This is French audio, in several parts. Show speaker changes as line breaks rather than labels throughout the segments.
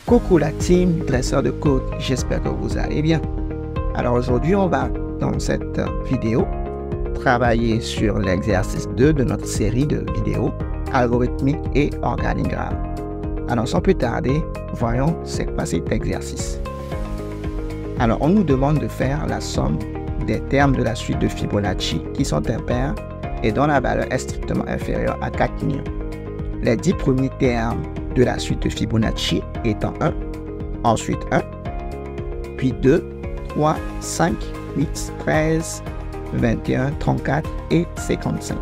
Coucou la team dresseur de code, j'espère que vous allez bien. Alors aujourd'hui, on va dans cette vidéo travailler sur l'exercice 2 de notre série de vidéos algorithmique et organigramme. Alors sans plus tarder, voyons c'est quoi cet exercice. Alors on nous demande de faire la somme des termes de la suite de Fibonacci qui sont impairs et dont la valeur est strictement inférieure à 4 millions. Les 10 premiers termes de la suite de Fibonacci étant 1, ensuite 1, puis 2, 3, 5, 8, 13, 21, 34 et 55.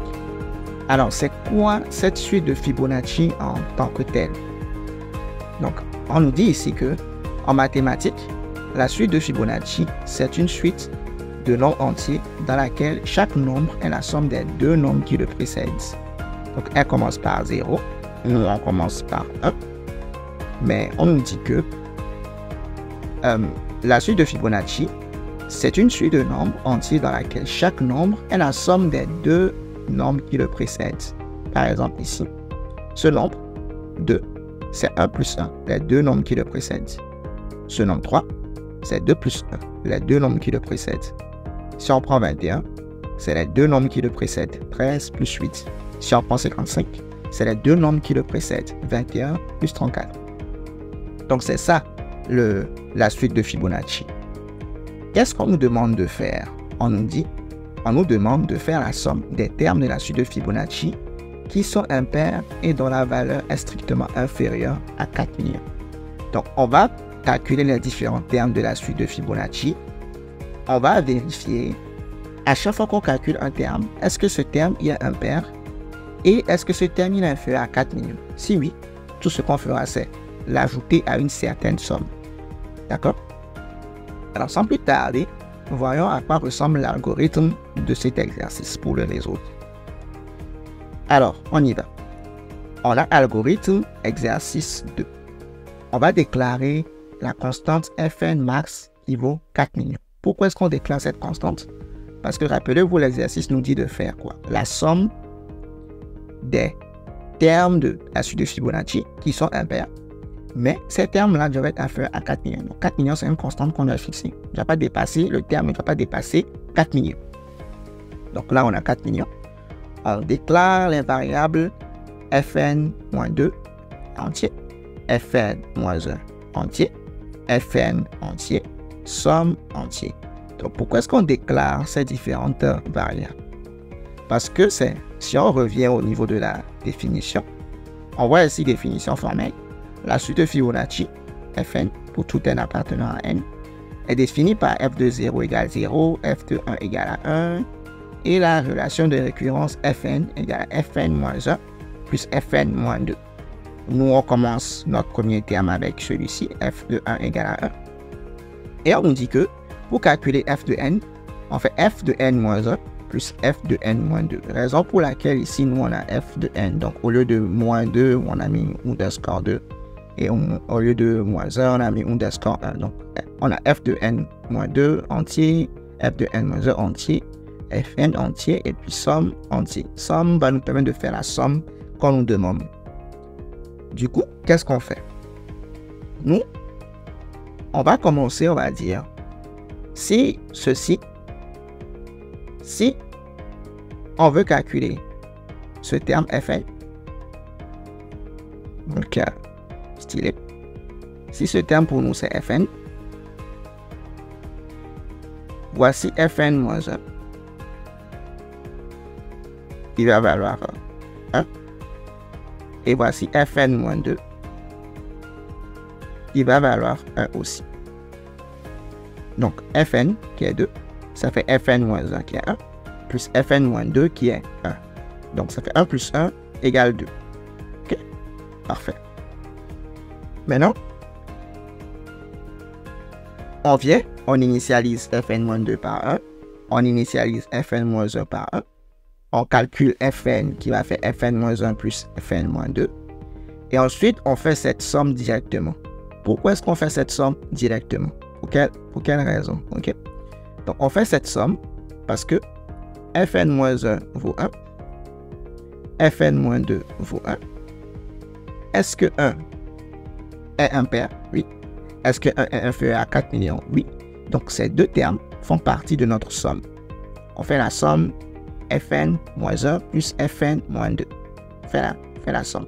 Alors, c'est quoi cette suite de Fibonacci en tant que telle? Donc, on nous dit ici que, en mathématiques, la suite de Fibonacci, c'est une suite de nombres entiers dans laquelle chaque nombre est la somme des deux nombres qui le précèdent. Donc, elle commence par 0, nous on commence par 1, mais on nous dit que la suite de Fibonacci, c'est une suite de nombres entiers dans laquelle chaque nombre est la somme des deux nombres qui le précèdent. Par exemple ici, ce nombre 2, c'est 1 plus 1, les deux nombres qui le précèdent. Ce nombre 3, c'est 2 plus 1, les deux nombres qui le précèdent. Si on prend 21, c'est les deux nombres qui le précèdent, 13 plus 8. Si on prend 55, c'est les deux nombres qui le précèdent, 21 plus 34. Donc c'est ça la suite de Fibonacci. Qu'est-ce qu'on nous demande de faire? On nous demande de faire la somme des termes de la suite de Fibonacci qui sont impairs et dont la valeur est strictement inférieure à 4 millions. Donc on va calculer les différents termes de la suite de Fibonacci. On va vérifier à chaque fois qu'on calcule un terme, est-ce que ce terme est impair et est-ce que ce terme est inférieur à 4 millions? Si oui, tout ce qu'on fera, c'est l'ajouter à une certaine somme. D'accord? Alors, sans plus tarder, voyons à quoi ressemble l'algorithme de cet exercice pour le résoudre. Alors, on y va. On a algorithme exercice 2. On va déclarer la constante Fn max qui vaut 4 millions. Pourquoi est-ce qu'on déclare cette constante? Parce que rappelez-vous, l'exercice nous dit de faire quoi? La somme des termes de la suite de Fibonacci qui sont impairs. Mais ces termes-là doivent être inférieurs à 4 millions. Donc 4 millions, c'est une constante qu'on a fixée. Le terme ne doit pas dépasser 4 millions. Donc là, on a 4 millions. On déclare les variables Fn-2 entier, Fn-1 entier, Fn entier, somme entier. Donc pourquoi est-ce qu'on déclare ces différentes variables? Parce que si on revient au niveau de la définition, on voit ici définition formelle. La suite de Fibonacci, Fn, pour tout n appartenant à n, est définie par f de 0 égale 0, f de 1 égale à 1, et la relation de récurrence Fn égale à Fn-1 plus Fn-2. Nous, on commence notre premier terme avec celui-ci, f de 1 égale à 1. Et on nous dit que pour calculer f de n, on fait f de n-1 plus f de n-2. Raison pour laquelle ici, nous, on a f de n. Donc, au lieu de moins 2, on a mis underscore 2. Et au lieu de moins 1, on a mis underscore 1. Donc, on a f de n-2 entier, f de n-1 entier, fn entier, et puis somme entier. Somme va nous permettre de faire la somme qu'on nous demande. Du coup, qu'est-ce qu'on fait? Nous, on va commencer, on va dire, si on veut calculer ce terme Fn, donc stylé, si ce terme pour nous c'est Fn, voici Fn-1 qui va valoir 1, et voici Fn-2 qui va valoir 1 aussi. Donc Fn qui est 2, ça fait Fn-1 qui est 1, plus Fn-2 qui est 1. Donc ça fait 1 plus 1 égale 2. Ok, parfait. Maintenant, on initialise Fn-2 par 1, on initialise Fn-1 par 1, on calcule Fn qui va faire Fn-1 plus Fn-2, et ensuite on fait cette somme directement. Pourquoi est-ce qu'on fait cette somme directement? Pour quelle raison? Ok. Donc on fait cette somme parce que Fn-1 vaut 1, Fn-2 vaut 1. Est-ce que 1 est impair? Oui. Est-ce que 1 est inférieur à 4 millions? Oui. Donc, ces deux termes font partie de notre somme. On fait la somme Fn moins 1 plus Fn moins 2. On fait la somme.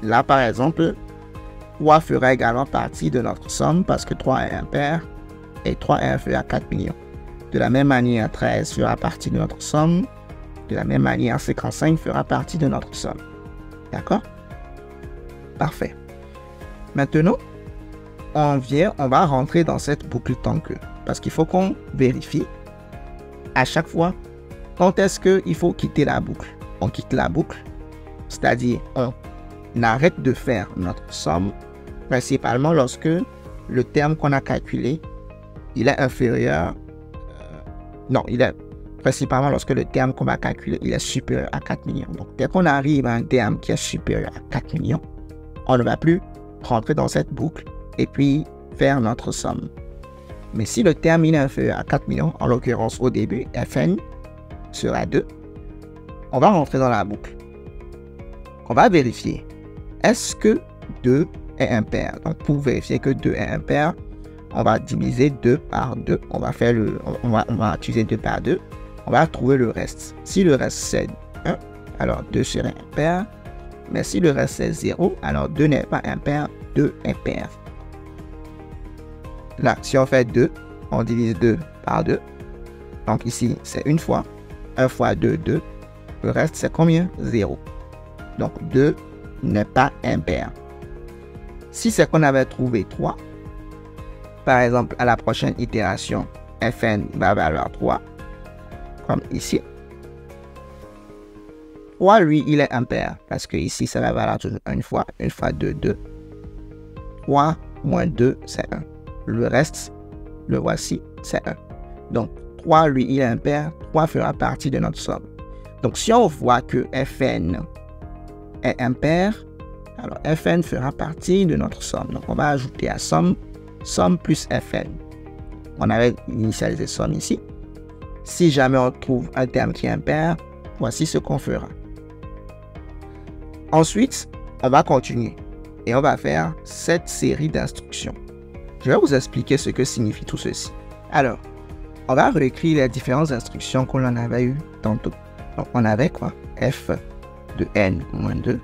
Là, par exemple, 3 fera également partie de notre somme parce que 3 est impair et 3 est inférieur à 4 millions. De la même manière, 13 fera partie de notre somme. De la même manière, 55 fera partie de notre somme. D'accord? Parfait. Maintenant, on va rentrer dans cette boucle tant que. Parce qu'il faut qu'on vérifie à chaque fois quand est-ce qu'il faut quitter la boucle. On quitte la boucle, c'est-à-dire on arrête de faire notre somme, principalement lorsque le terme qu'on a calculé, il est inférieur. Il est principalement lorsque le terme qu'on va calculer, il est supérieur à 4 millions. Donc, dès qu'on arrive à un terme qui est supérieur à 4 millions, on ne va plus rentrer dans cette boucle et puis faire notre somme. Mais si le terme il est inférieur à 4 millions, en l'occurrence au début, Fn sera 2, on va rentrer dans la boucle. On va vérifier, est-ce que 2 est impair? Donc, pour vérifier que 2 est impair, on va diviser 2 par 2. On va utiliser 2 par 2. On va trouver le reste. Si le reste c'est 1, alors 2 serait impair. Mais si le reste c'est 0, alors 2 n'est pas impair, 2 est pair. Là, si on fait 2, on divise 2 par 2. Donc ici, c'est une fois. 1 fois 2, 2. Le reste, c'est combien? 0. Donc 2 n'est pas impair. Si c'est qu'on avait trouvé 3, par exemple, à la prochaine itération, Fn va valoir 3, comme ici. 3, lui, il est impair, parce que ici, ça va valoir toujours une fois 2, 2. 3 moins 2, c'est 1. Le reste, le voici, c'est 1. Donc, 3, lui, il est impair, 3 fera partie de notre somme. Donc, si on voit que Fn est impair, alors Fn fera partie de notre somme. Donc, on va ajouter à somme plus Fn. On avait initialisé somme ici. Si jamais on trouve un terme qui est impair, voici ce qu'on fera. Ensuite, on va continuer et on va faire cette série d'instructions. Je vais vous expliquer ce que signifie tout ceci. Alors, on va réécrire les différentes instructions qu'on en avait eues tantôt. Donc, on avait quoi? F de n moins 2.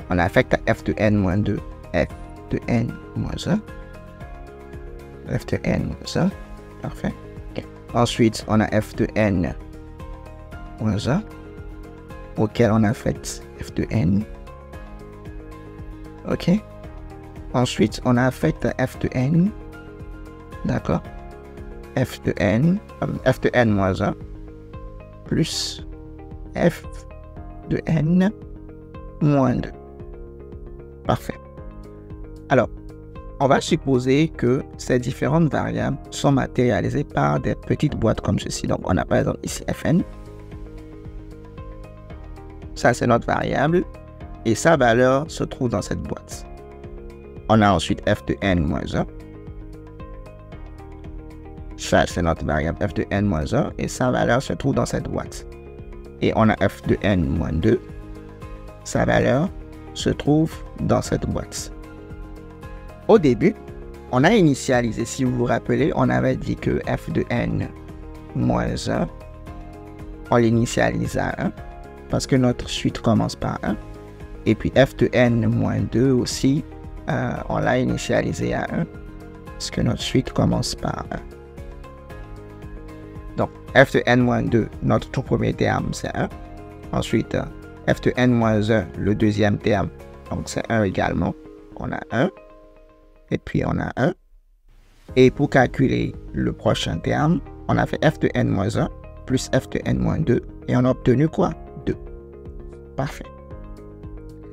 On affecte à f de n moins 2, f de n moins 1. F de n moins 1. Parfait. Okay. Ensuite, on a f de n moins 1, auquel on affecte f de n. OK. Ensuite, on affecte à f de n. D'accord. F de n moins 1 plus f de n moins 2. Parfait. Alors, on va supposer que ces différentes variables sont matérialisées par des petites boîtes comme ceci. Donc, on a par exemple ici Fn. Ça, c'est notre variable. Et sa valeur se trouve dans cette boîte. On a ensuite f de n moins 1. Ça, c'est notre variable f de n moins 1. Et sa valeur se trouve dans cette boîte. Et on a f de n moins 2. Sa valeur se trouve dans cette boîte. Au début, on a initialisé, si vous vous rappelez, on avait dit que f de n moins 1, on l'initialise à 1, parce que notre suite commence par 1. Et puis f de n moins 2 aussi, on l'a initialisé à 1, parce que notre suite commence par 1. Donc, f de n moins 2, notre tout premier terme, c'est 1. Ensuite, f de n moins 1, le deuxième terme, donc c'est 1 également. On a 1. Et puis on a 1. Et pour calculer le prochain terme, on a fait f de n moins 1 plus f de n moins 2. Et on a obtenu quoi? 2. Parfait.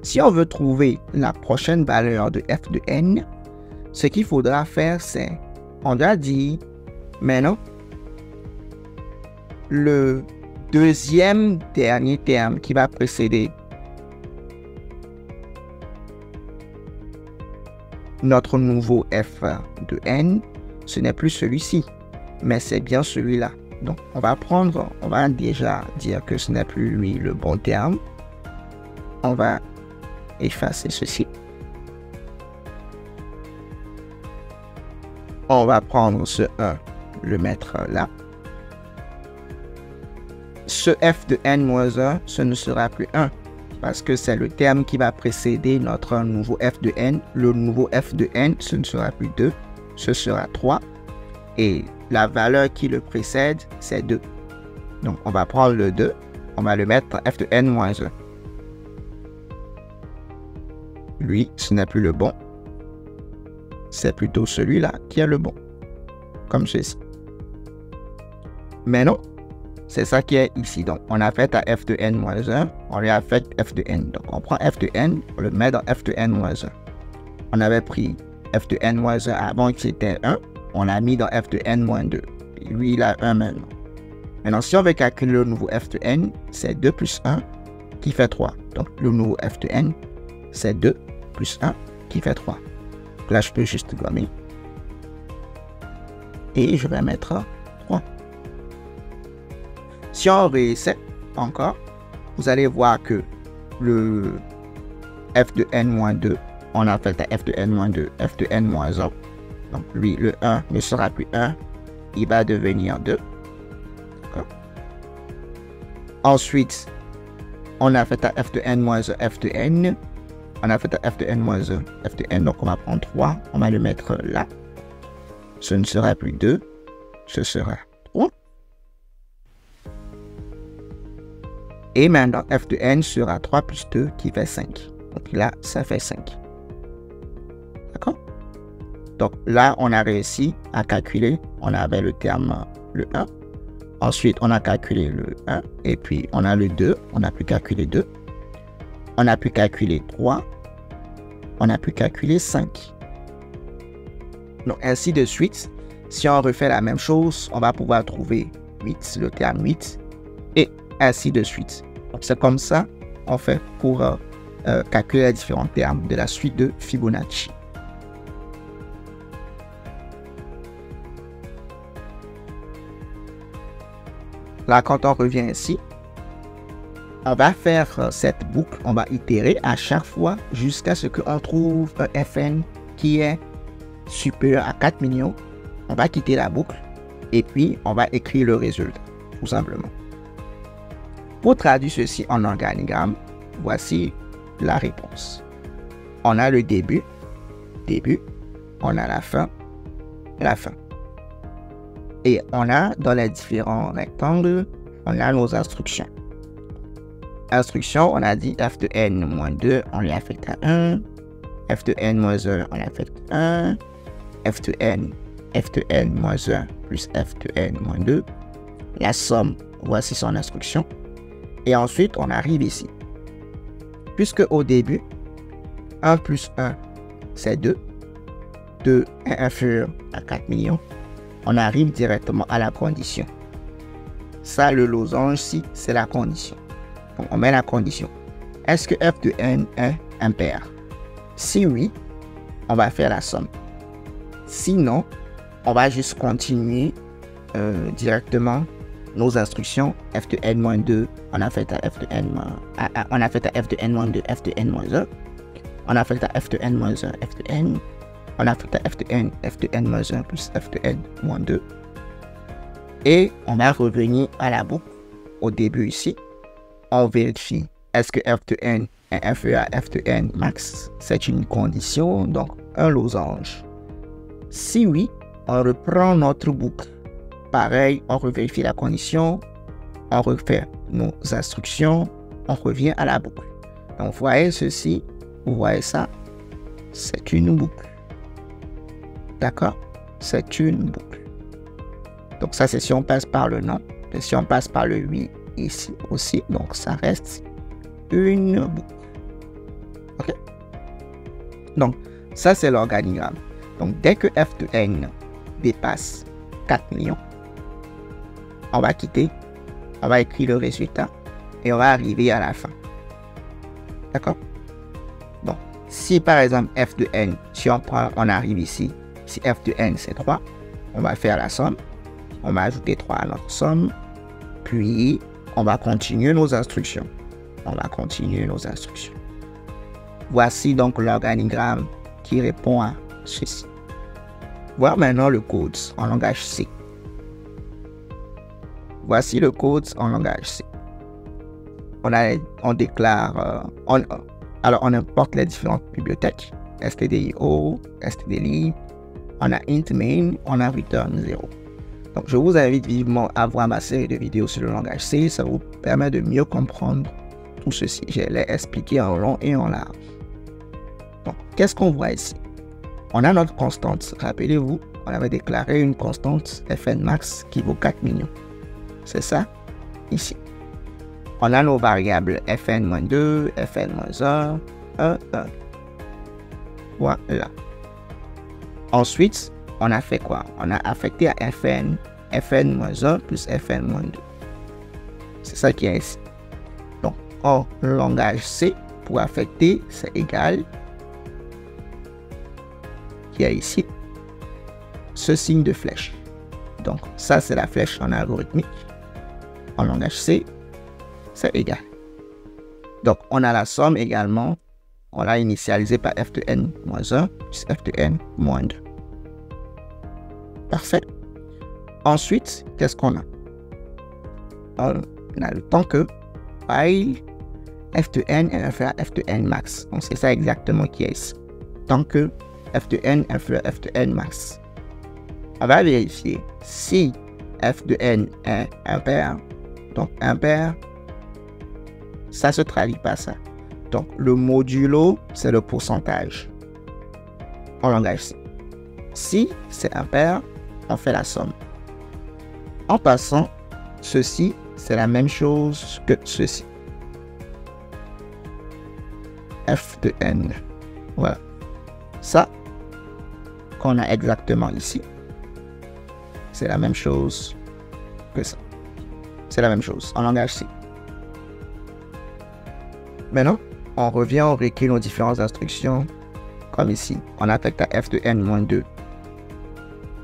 Si on veut trouver la prochaine valeur de f de n, ce qu'il faudra faire, c'est, on doit dire, maintenant, le deuxième dernier terme qui va précéder notre nouveau f de n, ce n'est plus celui-ci, mais c'est bien celui-là. Donc, on va déjà dire que ce n'est plus lui le bon terme. On va effacer ceci. On va prendre ce 1, le mettre là. Ce f de n-1, ce ne sera plus 1, parce que c'est le terme qui va précéder notre nouveau f de n. Le nouveau f de n, ce ne sera plus 2, ce sera 3. Et la valeur qui le précède, c'est 2. Donc, on va prendre le 2, on va le mettre f de n-1. Lui, ce n'est plus le bon. C'est plutôt celui-là qui est le bon. Comme ceci. Mais non, c'est ça qui est ici. Donc, on a fait à f de n-1, on lui a fait f de n. Donc, on prend f de n, on le met dans f de n-1. On avait pris f de n-1 avant qui était 1. On l'a mis dans f de n-2. Et lui, il a 1 maintenant. Maintenant, si on veut calculer le nouveau f de n, c'est 2 plus 1 qui fait 3. Donc, le nouveau f de n, c'est 2 plus 1 qui fait 3. Donc là, je peux juste gommer. Et je vais mettre 3. Si on réessaie encore, vous allez voir que le f de n-2, on a fait à f de n-2, f de n-1. Donc lui, le 1 ne sera plus 1, il va devenir 2. Ensuite, on a fait à f de n-1, f de n. On a fait à f de n-1, f de n. Donc on va prendre 3, on va le mettre là. Ce ne sera plus 2, ce sera 3. Et maintenant, f de n sera 3 plus 2 qui fait 5. Donc là, ça fait 5. D'accord? Donc là, on a réussi à calculer. On avait le terme, le 1. Ensuite, on a calculé le 1. Et puis, on a le 2. On a pu calculer 2. On a pu calculer 3. On a pu calculer 5. Donc, ainsi de suite. Si on refait la même chose, on va pouvoir trouver 8, le terme 8. Et ainsi de suite. Donc, c'est comme ça qu'on fait pour calculer les différents termes de la suite de Fibonacci. Là, quand on revient ici, on va faire cette boucle, on va itérer à chaque fois jusqu'à ce qu'on trouve un Fn qui est supérieur à 4 millions. On va quitter la boucle et puis on va écrire le résultat, tout simplement. Pour traduire ceci en organigramme, voici la réponse. On a le début, on a la fin. Et on a dans les différents rectangles, on a nos instructions. Instruction, on a dit f de n-2, on lui affecte à 1. F de n-1, on affecte 1. F de n-1 plus f de n-2. La somme, voici son instruction. Et ensuite, on arrive ici. Puisque au début, 1 plus 1, c'est 2. 2 est inférieur à 4 millions. On arrive directement à la condition. Ça, le losange-ci, c'est la condition. Donc, on met la condition. Est-ce que f de n est impair? Si oui, on va faire la somme. Sinon, on va juste continuer directement nos instructions. F de n-2, on a fait à f de n, on a fait à f de n-2, f de n-1. On a fait à f de n-1, f de n. On a fait à f de n-1 plus f de n-2. Et on va revenir à la boucle au début ici. On vérifie, est-ce que f de n est inférieur à f de n max? C'est une condition, donc un losange. Si oui, on reprend notre boucle. Pareil, on revérifie la condition, on refait nos instructions, on revient à la boucle. Donc, vous voyez ceci, vous voyez ça, c'est une boucle. D'accord? C'est une boucle. Donc ça, c'est si on passe par le non. Et si on passe par le oui ici aussi, donc ça reste une boucle. OK? Donc, ça, c'est l'organigramme. Donc, dès que f de n dépasse 4 millions, on va quitter, on va écrire le résultat et on va arriver à la fin. D'accord? Donc, si par exemple f de n, si on prend, on arrive ici, si f de n c'est 3, on va faire la somme. On va ajouter 3 à notre somme. Puis, on va continuer nos instructions. Voici donc l'organigramme qui répond à ceci. voir maintenant le code en langage C. Voici le code en langage C. On déclare, alors on importe les différentes bibliothèques, stdio, stdlib, on a int main, on a return 0. Donc je vous invite vivement à voir ma série de vidéos sur le langage C, ça vous permet de mieux comprendre tout ceci. Je l'ai expliqué en long et en large. Donc qu'est-ce qu'on voit ici? On a notre constante, rappelez-vous, on avait déclaré une constante fn max qui vaut 4 millions. C'est ça, ici. On a nos variables fn-2, fn-1, 1. Voilà. Ensuite, on a fait quoi? On a affecté à fn-1 plus fn-2. C'est ça qui est ici. Donc, en langage C, pour affecter, c'est égal, qui est ici, ce signe de flèche. Donc, ça, c'est la flèche en algorithmique. En langage C, c'est égal. Donc, on a la somme également. On l'a initialisé par f de n-1 plus f de n-2. Parfait. Ensuite, qu'est-ce qu'on a? On a le temps que while f de n est inférieur à f de n max. Donc, c'est ça exactement qui est ici. Tant que f de n est inférieur à f de n max. On va vérifier si f de n est impair. Donc, impair, ça se traduit par ça. Donc, le modulo, c'est le pourcentage en langage C. Si c'est impair, on fait la somme. En passant, ceci, c'est la même chose que ceci. F de n. Voilà. Ça, qu'on a exactement ici, c'est la même chose que ça. C'est la même chose en langage C. Maintenant, on revient, on réécrit nos différentes instructions, comme ici. On affecte à f de n-2,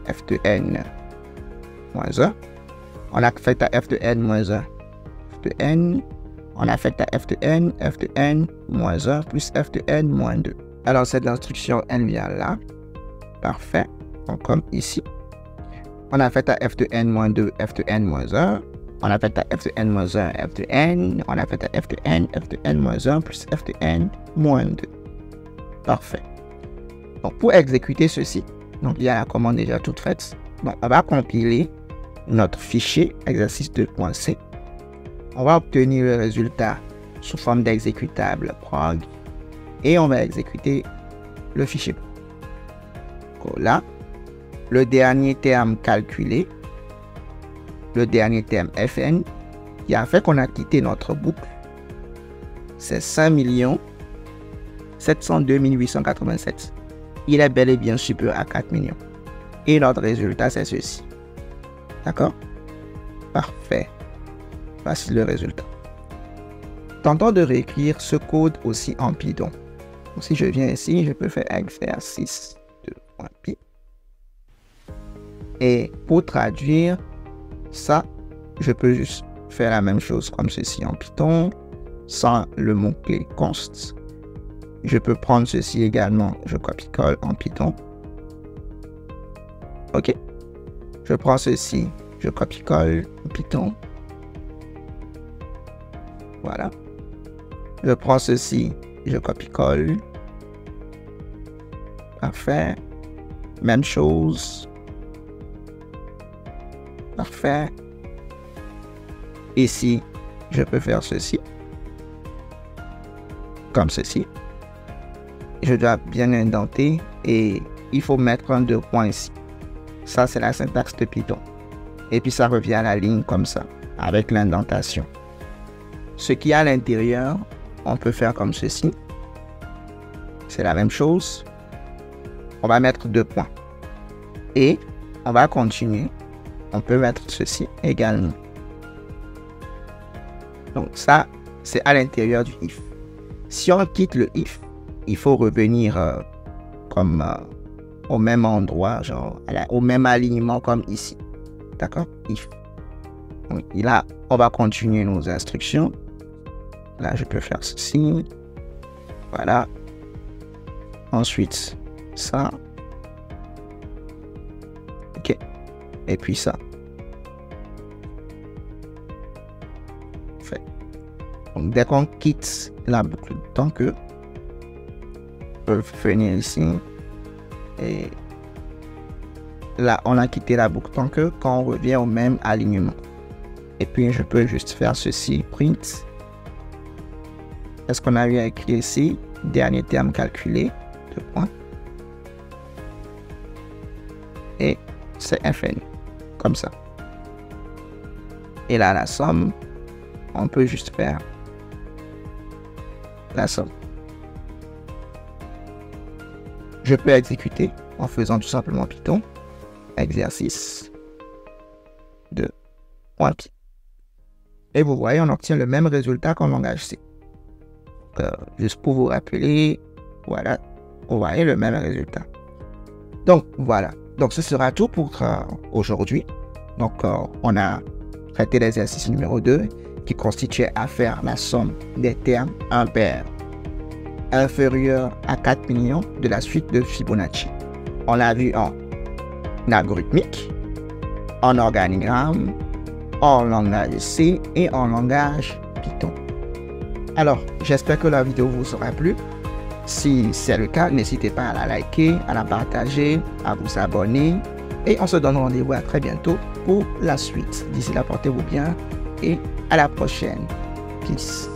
f de n-1. On affecte à f de n-1, f de n. On affecte à f de n-1 plus f de n-2. Alors, cette instruction, elle vient là. Parfait. Donc, comme ici. On affecte à f de n-2, f de n-1. On affecte à f de n-1, f de n. On affecte à f de n-1 plus f de n-2. Parfait. Donc, pour exécuter ceci, donc il y a la commande déjà toute faite. Donc, on va compiler notre fichier exercice 2.c. On va obtenir le résultat sous forme d'exécutable prog et on va exécuter le fichier. Donc, là, le dernier terme calculé, le dernier terme fn, qui a fait qu'on a quitté notre boucle, c'est 5 702 887. Il est bel et bien supérieur à 4 millions. Et notre résultat, c'est ceci. D'accord? Parfait. Voici le résultat. Tentons de réécrire ce code aussi en Python. Donc, si je viens ici, je peux faire exercice 2.py. Et pour traduire ça, je peux juste faire la même chose comme ceci en Python, sans le mot-clé const. Je peux prendre ceci également, je copie-colle en Python. OK. Je prends ceci, je copie-colle en Python. Voilà. Je prends ceci, je copie-colle. Parfait. Même chose. Parfait. Ici, je peux faire ceci. Comme ceci. Je dois bien indenter et il faut mettre un 2 points ici. Ça, c'est la syntaxe de Python. Et puis, ça revient à la ligne comme ça, avec l'indentation. Ce qui est à l'intérieur, on peut faire comme ceci. C'est la même chose. On va mettre 2 points. Et on va continuer. On peut mettre ceci également. Donc, ça, c'est à l'intérieur du if. Si on quitte le if, il faut revenir comme au même endroit, genre au même alignement comme ici. D'accord? If. Donc, là, on va continuer nos instructions. Là, je peux faire ceci. Voilà. Ensuite, ça. et puis ça. Fait. Donc, dès qu'on quitte la boucle tant que, on peut venir ici et là, on a quitté la boucle tant que quand on revient au même alignement. Et puis, je peux juste faire ceci, print. Est-ce qu'on a eu à écrire ici, dernier terme calculé, 2 points. Et c'est infini, comme ça. Et là, la somme, on peut juste faire la somme. Je peux exécuter en faisant tout simplement Python, exercice de .py. Et vous voyez, on obtient le même résultat qu'en langage C. Juste pour vous rappeler, voilà, vous voyez le même résultat. Donc, voilà. Donc, ce sera tout pour aujourd'hui. Donc, on a traité l'exercice numéro 2 qui constituait à faire la somme des termes impairs inférieurs à 4 millions de la suite de Fibonacci. On l'a vu en algorithmique, en organigramme, en langage C et en langage Python. Alors, j'espère que la vidéo vous aura plu. Si c'est le cas, n'hésitez pas à la liker, à la partager, à vous abonner. Et on se donne rendez-vous à très bientôt pour la suite. D'ici là, portez-vous bien et à la prochaine. Peace.